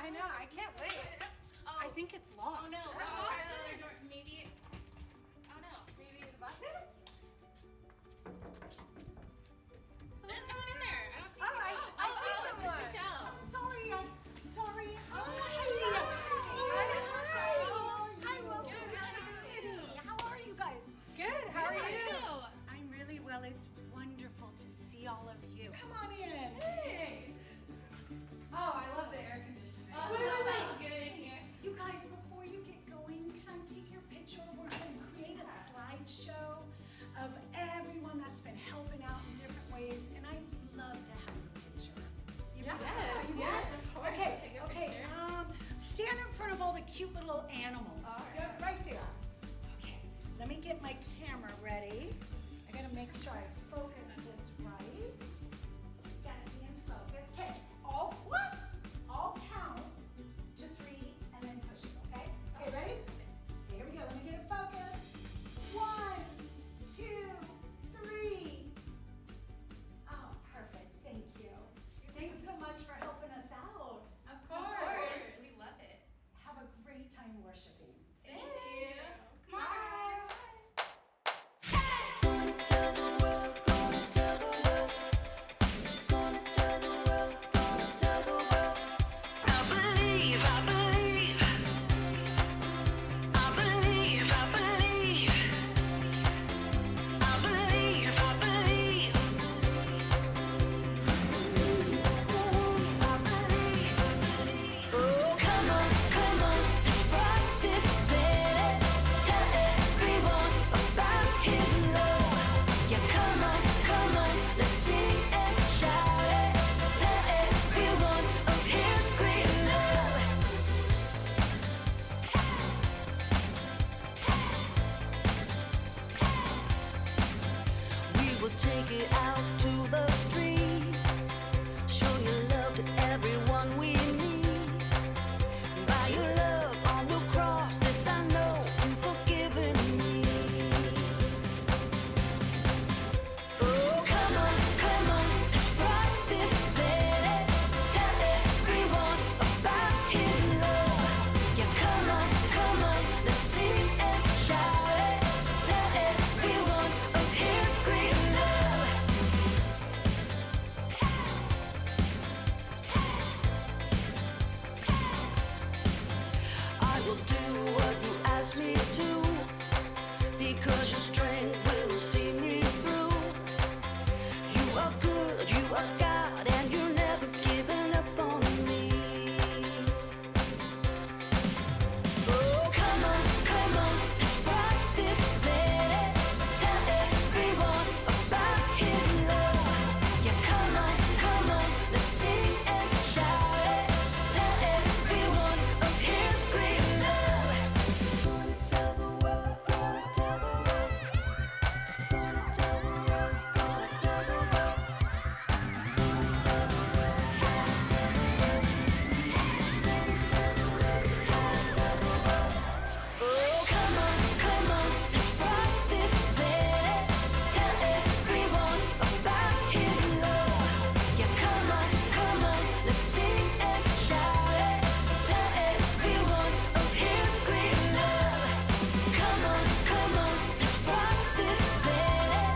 I know, I can't wait. Oh. I think it's locked. Oh no, try the other door. Maybe. Oh no. Maybe the button? There's no one in there. I don't see Oh, people. I see It's someone. Michelle. I'm sorry. Hi. I'm welcome to Kid City. How are you guys? Good. How are you? I'm really well. It's wonderful to see all of you. Come on in. Hey. Oh, I love the air conditioning. Oh, it's so good in here. You guys, before you get going, can I take your picture? We're going to create a slideshow of everyone that's been helping out in different ways, and I'd love to have a picture. Yes, You yes, want? of course. Okay, Take a okay. picture. Stand in front of all the cute little animals. All right. Yeah, right there. Okay, let me get my camera ready. I gotta make sure I focus this right. Gotta be in focus. Okay, all count to 3 and then push it, okay? Okay, ready? Okay, here we go. Let me get it focused. 1, 2, 3. Oh, perfect. Thank you. Thanks so much for helping us out. Of course. We love it. Have a great time worshiping. Thank you. Come on, Bye. guys. Gonna tell the world, gonna tell the world, gonna tell the world, gonna tell the world. I believe, I believe, I believe, I believe, I believe, I believe, I believe. Oh, come on, let's rock this, let it. Tell everyone about His love. Yeah, come on, let's sing and shout it. Tell everyone of His great love. We will take it out to the streets, show your love to everyone we meet. By your love on the cross, this I know, you've forgiven me. Oh, come on, let's rock this, let it. Tell everyone about His love. Yeah, come on, let's sing and shout it. Tell everyone of His great love. I will do what you ask me to, because your strength will see me through. You are good, you are God, and you're never giving up on me. Oh, come on, let's rock this, let it. Tell everyone about His love. Yeah, come on, let's sing and shout it. Tell everyone of His great love. Gonna tell the world, gonna tell the world, gonna tell the world, gonna tell the world, gonna tell the world, gonna tell the world, gonna tell the world, gonna tell the world. Oh, come on, let's rock this, let it. Tell everyone about His love. Yeah, come on, let's sing and shout it. Tell everyone of His great love. Come on, let's rock this, let it.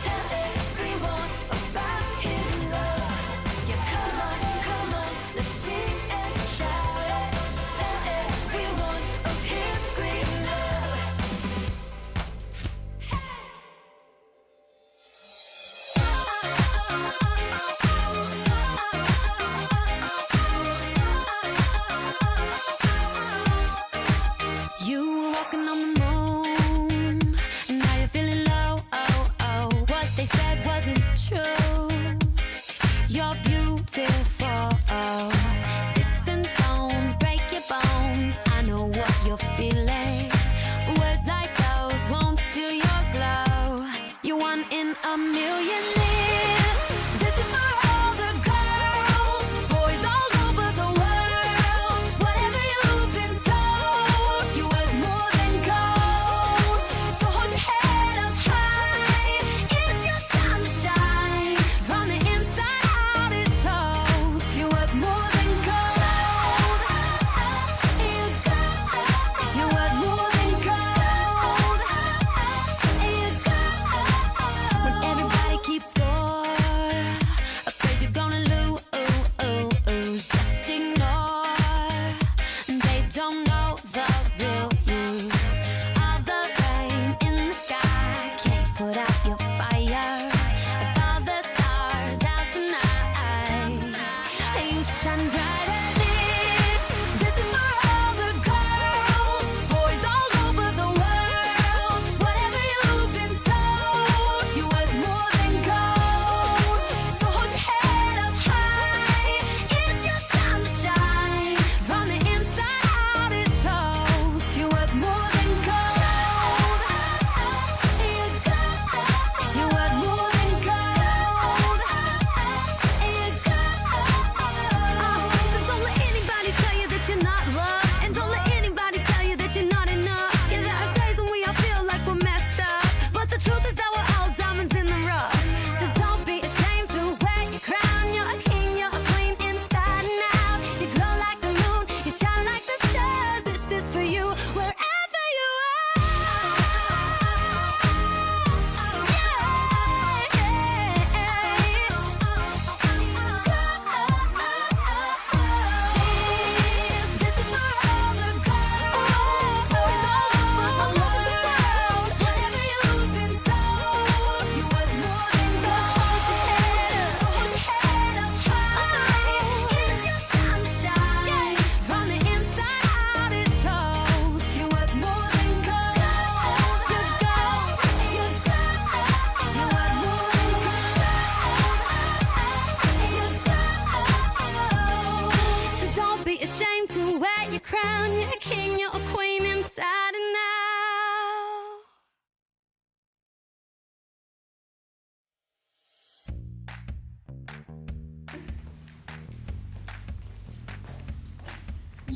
Tell everyone about His love. Yeah, come on, let's sing and shout it. Tell everyone of His great love. You were walking on the moon, and now you're feeling low. What they said wasn't true. You're beautiful. Sticks and stones break your bones. I know what you're feeling. Words like those won't steal your glow. You're one in a million years. This is for all the girls, boys all over the world. Whatever you've been told, you're worth more than gold. So hold your head up high. It's your time to shine. From the inside out, it shows. You're worth more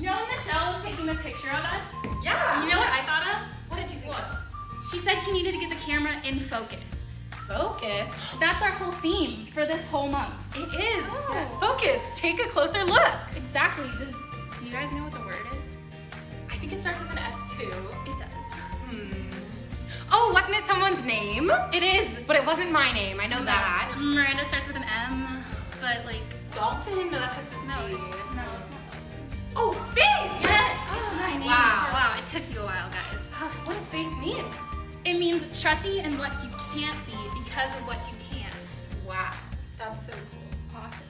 You know when Michelle was taking the picture of us? Yeah. You know what I thought of? What did you think of? She said she needed to get the camera in focus. Focus? That's our whole theme for this whole month. It is. Oh. Focus. Take a closer look. Exactly. Do you guys know what the word is? I think it starts with an F2. It does. Oh, wasn't it someone's name? It is. But it wasn't my name. I know that. Miranda starts with an M, but like, Dalton? No, that's just a no, D. no, it's not. Oh, Faith! Yes, it's my name. Wow. Wow, it took you a while, guys. What does Faith mean? It means trusting in what you can't see because of what you can. Wow. That's so cool. Awesome.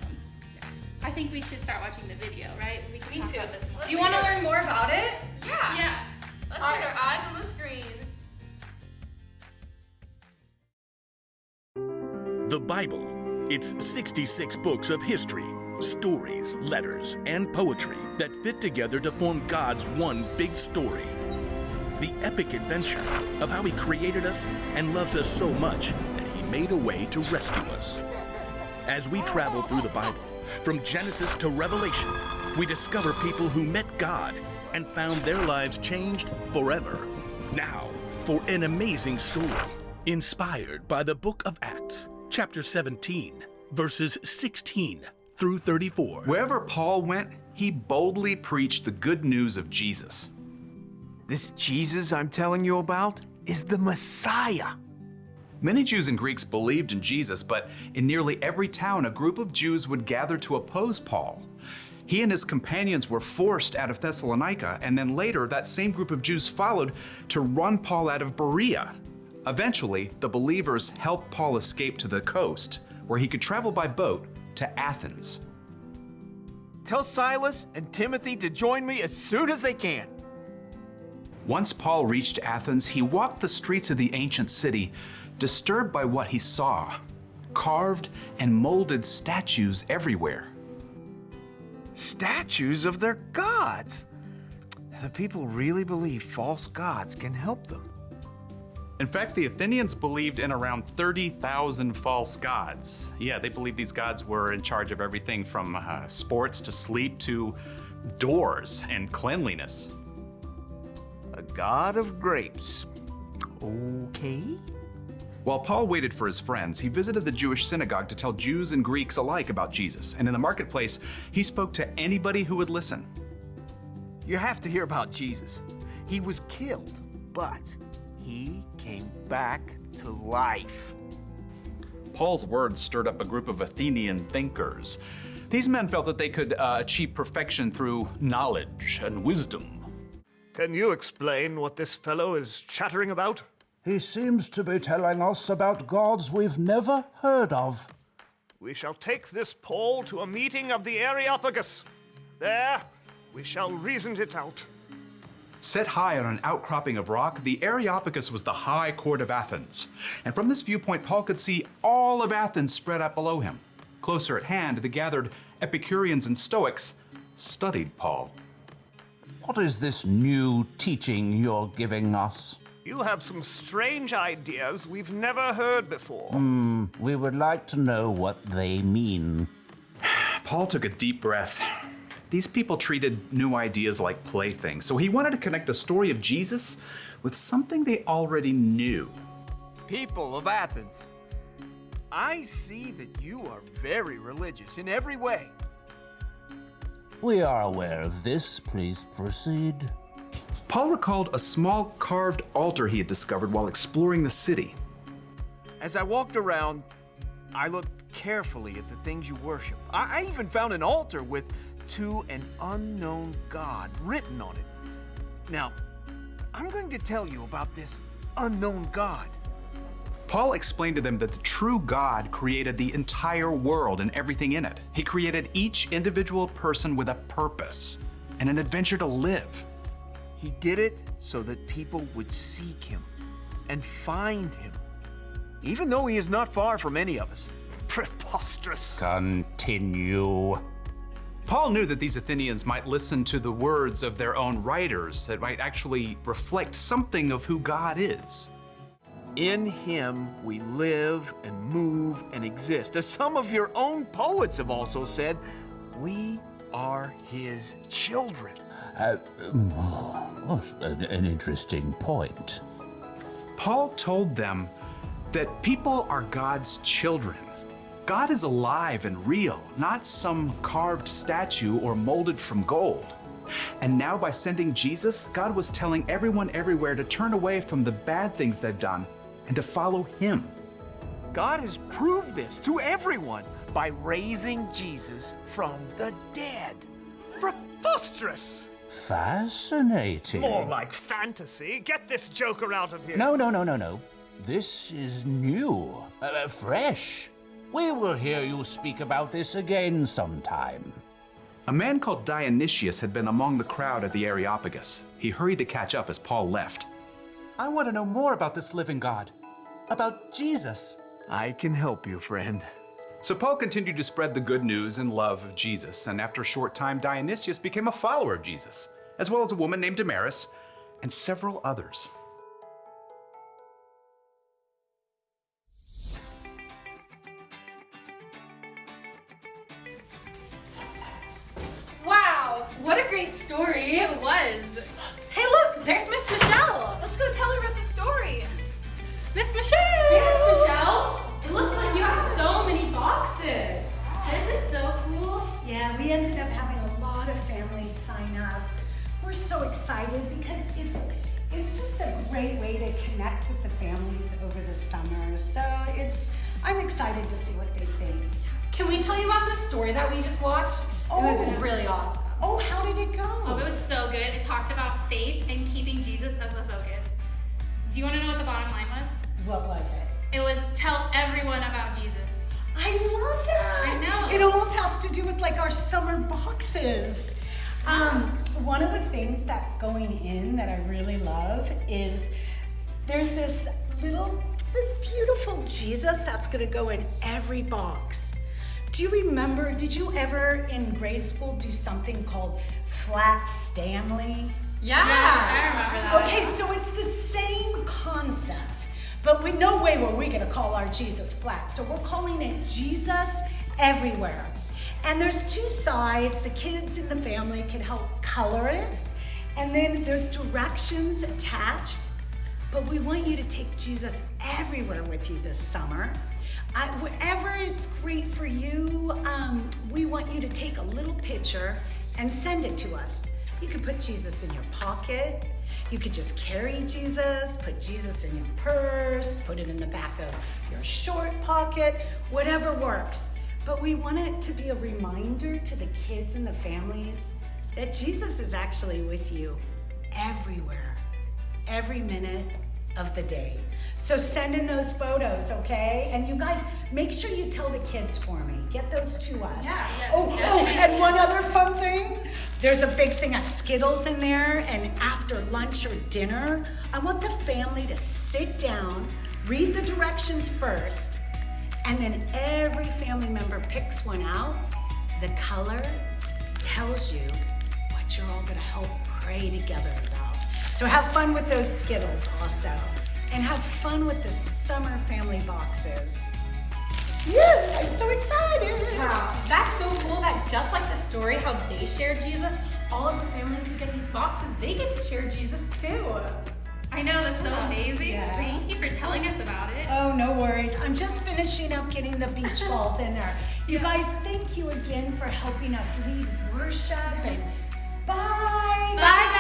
Yeah. I think we should start watching the video, right? We can Me talk too. about this more. Do you want to learn more about it? Yeah. Let's put our eyes on the screen. The Bible. It's 66 books of history, stories, letters, and poetry that fit together to form God's one big story. The epic adventure of how He created us and loves us so much that He made a way to rescue us. As we travel through the Bible, from Genesis to Revelation, we discover people who met God and found their lives changed forever. Now, for an amazing story inspired by the book of Acts, chapter 17, verses 16 through 34. Wherever Paul went, he boldly preached the good news of Jesus. This Jesus I'm telling you about is the Messiah. Many Jews and Greeks believed in Jesus, but in nearly every town, a group of Jews would gather to oppose Paul. He and his companions were forced out of Thessalonica, and then later that same group of Jews followed to run Paul out of Berea. Eventually, the believers helped Paul escape to the coast, where he could travel by boat to Athens. Tell Silas and Timothy to join me as soon as they can. Once Paul reached Athens, he walked the streets of the ancient city, disturbed by what he saw: carved and molded statues everywhere. Statues of their gods. The people really believe false gods can help them. In fact, the Athenians believed in around 30,000 false gods. Yeah, they believed these gods were in charge of everything from sports to sleep to doors and cleanliness. A god of grapes. Okay. While Paul waited for his friends, he visited the Jewish synagogue to tell Jews and Greeks alike about Jesus. And in the marketplace, he spoke to anybody who would listen. You have to hear about Jesus. He was killed, but he came back to life. Paul's words stirred up a group of Athenian thinkers. These men felt that they could achieve perfection through knowledge and wisdom. Can you explain what this fellow is chattering about? He seems to be telling us about gods we've never heard of. We shall take this Paul to a meeting of the Areopagus. There, we shall reason it out. Set high on an outcropping of rock, the Areopagus was the high court of Athens. And from this viewpoint, Paul could see all of Athens spread out below him. Closer at hand, the gathered Epicureans and Stoics studied Paul. What is this new teaching you're giving us? You have some strange ideas we've never heard before. We would like to know what they mean. Paul took a deep breath. These people treated new ideas like playthings, so he wanted to connect the story of Jesus with something they already knew. People of Athens, I see that you are very religious in every way. We are aware of this. Please proceed. Paul recalled a small carved altar he had discovered while exploring the city. As I walked around, I looked carefully at the things you worship. I even found an altar with "To an Unknown God" written on it. Now, I'm going to tell you about this unknown God. Paul explained to them that the true God created the entire world and everything in it. He created each individual person with a purpose and an adventure to live. He did it so that people would seek him and find him, even though he is not far from any of us. Preposterous. Continue. Paul knew that these Athenians might listen to the words of their own writers that might actually reflect something of who God is. In him we live and move and exist. As some of your own poets have also said, we are his children. What an interesting point. Paul told them that people are God's children. God is alive and real, not some carved statue or molded from gold. And now by sending Jesus, God was telling everyone everywhere to turn away from the bad things they've done and to follow him. God has proved this to everyone by raising Jesus from the dead. Preposterous! Fascinating. More like fantasy. Get this joker out of here. No. This is new, fresh. We will hear you speak about this again sometime. A man called Dionysius had been among the crowd at the Areopagus. He hurried to catch up as Paul left. I want to know more about this living God, about Jesus. I can help you, friend. So Paul continued to spread the good news and love of Jesus, and after a short time, Dionysius became a follower of Jesus, as well as a woman named Damaris and several others. Wow, what a great story. It was. Hey, look, there's Miss Michelle. Let's go tell her about the story. Miss Michelle. Hey, Miss Michelle. It looks like you have so many boxes. This is so cool. Yeah, we ended up having a lot of families sign up. We're so excited because it's just a great way to connect with the families over the summer. So I'm excited to see what they think. Can we tell you about the story that we just watched? It was really awesome. Oh, how did it go? Oh, it was so good. It talked about faith and keeping Jesus as the focus. Do you want to know what the bottom line was? What was it? It was tell everyone about Jesus. I love that. I know. It almost has to do with like our summer boxes. One of the things that's going in that I really love is there's this beautiful Jesus that's gonna go in every box. Do you remember, did you ever in grade school do something called Flat Stanley? Yeah. Yes, I remember that. Okay, so it's the same concept, but we no way were we gonna call our Jesus flat. So we're calling it Jesus Everywhere. And there's two sides. The kids in the family can help color it. And then there's directions attached. But we want you to take Jesus everywhere with you this summer. Wherever it's great for you, we want you to take a little picture and send it to us. You could put Jesus in your pocket. You could just carry Jesus, put Jesus in your purse, put it in the back of your short pocket, whatever works. But we want it to be a reminder to the kids and the families that Jesus is actually with you everywhere, every minute of the day. So send in those photos, okay? And you guys, make sure you tell the kids for me. Get those to us. Yeah. Oh, and one other fun thing. There's a big thing of Skittles in there, and after lunch or dinner, I want the family to sit down, read the directions first, and then every family member picks one out. The color tells you what you're all gonna help pray together about. So have fun with those Skittles also. And have fun with the summer family boxes. Yeah, I'm so excited. Wow, that's so cool that just like the story, how they shared Jesus, all of the families who get these boxes, they get to share Jesus too. I know, that's so amazing. Yeah. Thank you for telling us about it. Oh, no worries. I'm just finishing up getting the beach balls in there. You guys, thank you again for helping us lead worship. And bye. Bye, guys.